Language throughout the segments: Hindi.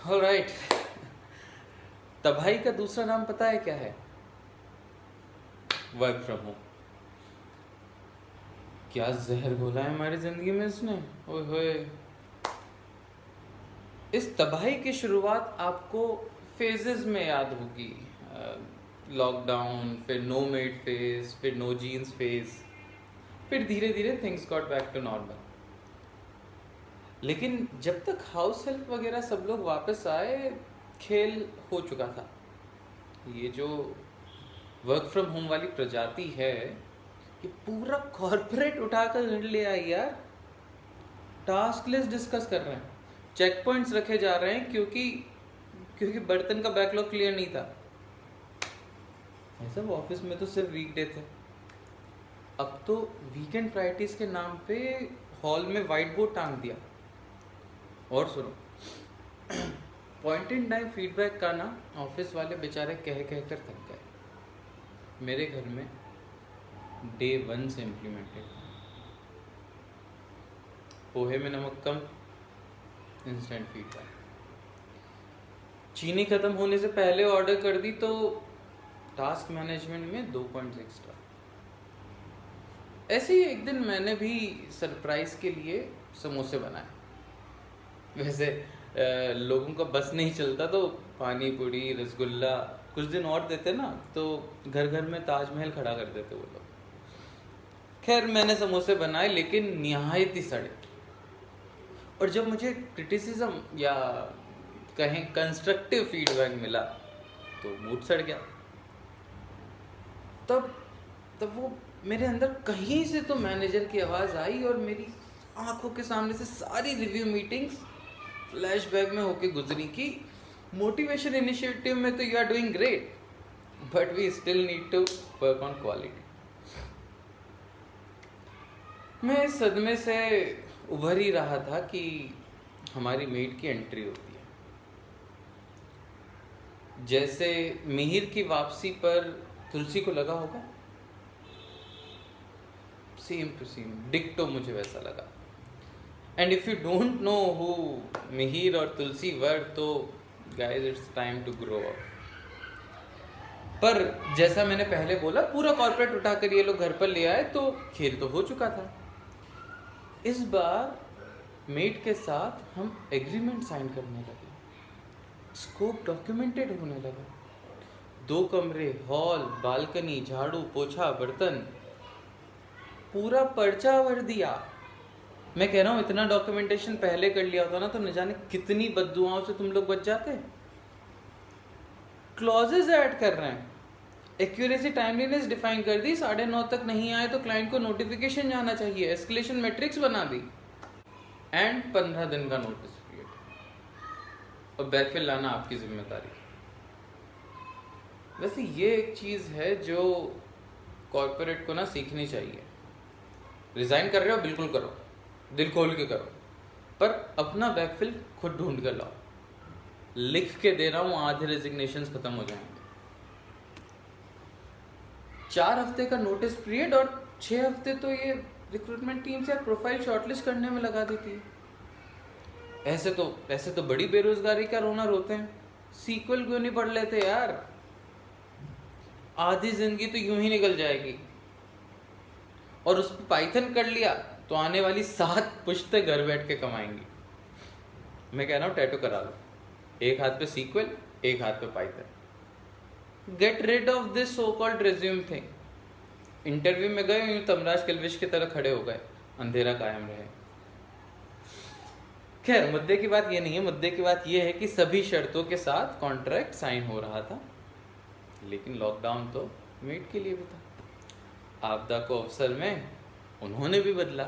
ऑलराइट। तबाही का दूसरा नाम पता है क्या है? Work from home. क्या जहर घोला है हमारी जिंदगी में इसने, ओए होए। इस तबाही की शुरुआत आपको फेजेस में याद होगी। लॉकडाउन, फिर नो मेड फेज, फिर नो जीन्स फेज, फिर धीरे धीरे things got back to normal. लेकिन जब तक हाउस हेल्प वगैरह सब लोग वापस आए, खेल हो चुका था। ये जो वर्क फ्रॉम होम वाली प्रजाति है, ये पूरा कॉर्पोरेट उठाकर घर ले आई यार। टास्क लिस्ट डिस्कस कर रहे हैं, चेक पॉइंट्स रखे जा रहे हैं, क्योंकि बर्तन का बैकलॉग क्लियर नहीं था। ऐसा ऑफिस में तो सिर्फ वीकडे थे, अब तो वीकेंड प्रायोरिटीज के नाम पे हॉल में व्हाइट बोर्ड टांग दिया। और सुनो, पॉइंट इन टाइम फीडबैक का ना ऑफिस वाले बेचारे कह कर थक गए। मेरे घर में डे 1 से इम्प्लीमेंटेड था। पोहे में नमक कम, इंस्टेंट फीडबैक। चीनी खत्म होने से पहले ऑर्डर कर दी तो टास्क मैनेजमेंट में 2 पॉइंट्स एक्स्ट्रा। ऐसे ही एक दिन मैंने भी सरप्राइज के लिए समोसे बनाए। वैसे लोगों का बस नहीं चलता तो पानी पूरी, रसगुल्ला कुछ दिन और देते ना, तो घर घर में ताजमहल खड़ा कर देते वो लोग। खैर मैंने समोसे बनाए, लेकिन निहायत ही सड़े। और जब मुझे क्रिटिसिज्म या कहें कंस्ट्रक्टिव फीडबैक मिला तो मूड सड़ गया। तब वो मेरे अंदर कहीं से तो मैनेजर की आवाज़ आई और मेरी आंखों के सामने से सारी रिव्यू मीटिंग्स फ्लैशबैक में होके गुजरी कि मोटिवेशन इनिशिएटिव में तो you are doing great, but we still need to work on quality. मैं इस सदमे से उभर ही रहा था कि हमारी मेड की एंट्री होती है। जैसे मिहिर की वापसी पर तुलसी को लगा होगा, सेम टू सेम डिक्टो मुझे वैसा लगा। And if you don't know who Mihir और तुलसी वर, तो guys it's time to grow up. पर जैसा मैंने पहले बोला, पूरा कॉर्पोरेट उठाकर ये लोग घर पर ले आए तो खेल तो हो चुका था। इस बार मेड के साथ हम एग्रीमेंट साइन करने लगे, स्कोप डॉक्यूमेंटेड होने लगा। 2 कमरे, हॉल, बालकनी, झाड़ू पोछा, बर्तन, पूरा पर्चा भर दिया। मैं कह रहा हूँ इतना डॉक्यूमेंटेशन पहले कर लिया होता ना तो न जाने कितनी बद्दुआओं से तुम लोग बच जाते। क्लॉजेस ऐड कर रहे हैं, एक्यूरेसी टाइमलीनेस डिफाइन कर दी, 9:30 तक नहीं आए तो क्लाइंट को नोटिफिकेशन जाना चाहिए, एस्केलेशन मैट्रिक्स बना दी, एंड 15 दिन का नोटिस पीरियड, और बैकफिल लाना आपकी जिम्मेदारी। वैसे ये एक चीज़ है जो कॉर्पोरेट को ना सीखनी चाहिए। रिजाइन कर रहे हो बिल्कुल करो, दिल खोल के करो, पर अपना बैकफिल खुद ढूंढ कर लाओ। लिख के दे रहा हूँ, आधे रेजिग्नेशंस खत्म हो जाएंगे। 4 हफ्ते का नोटिस पीरियड और 6 हफ्ते तो ये रिक्रूटमेंट टीम से प्रोफाइल शॉर्टलिस्ट करने में लगा देती है। ऐसे तो बड़ी बेरोजगारी का रोना रोते हैं। सीक्वल क्यों नहीं पढ़ लेते यार? आधी जिंदगी तो यूं ही निकल जाएगी। और उस पर पाइथन कर लिया तो आने वाली 7 पुश्तें घर बैठ के कमाएंगी। मैं कह रहा हूँ टैटू करा लो, एक हाथ पे सीक्वल, एक हाथ पे Python. Get rid of this so called resume thing. Interview में गए यूं तमराज किलविश की तरह खड़े हो गए, अंधेरा कायम रहे। खैर मुद्दे की बात ये नहीं है, मुद्दे की बात ये है कि सभी शर्तों के साथ कॉन्ट्रैक्ट साइन हो रहा था, लेकिन लॉकडाउन तो मेड के लिए भी था। आपदा को अवसर में उन्होंने भी बदला।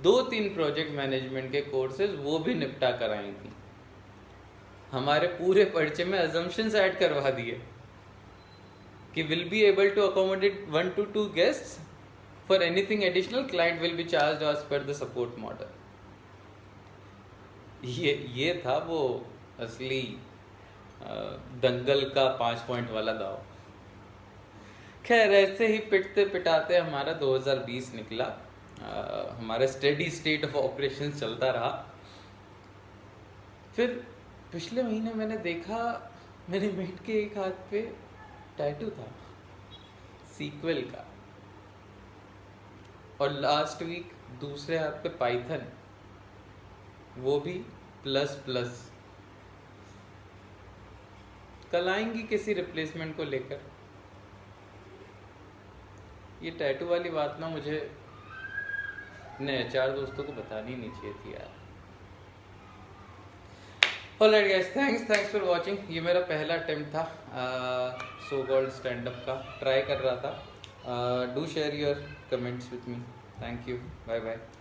2-3 प्रोजेक्ट मैनेजमेंट के कोर्सेज वो भी निपटा कर आई थी। हमारे पूरे पर्चे में अजम्पशंस ऐड करवा दिए कि will be able to accommodate 1 to 2 guests, for anything additional client will be charged as per the support model. ये था वो असली दंगल का 5 पॉइंट वाला दाव। खैर ऐसे ही पिटते पिटाते हमारा 2020 निकला। हमारा स्टेडी स्टेट ऑफ ऑपरेशन चलता रहा। फिर पिछले महीने मैंने देखा मेरे मेट के एक हाथ पे टैटू था सीक्वल का, और लास्ट वीक दूसरे हाथ पे पाइथन, वो भी प्लस प्लस। कल आएंगी किसी रिप्लेसमेंट को लेकर। ये टैटू वाली बात ना मुझे अपने HR दोस्तों को बतानी नहीं चाहिए थी यार। Alright guys, thanks for watching. ये मेरा पहला अटेम्प्ट था सो कॉल्ड स्टैंड अप का, ट्राई कर रहा था। Do share your comments with me. Thank you, bye bye.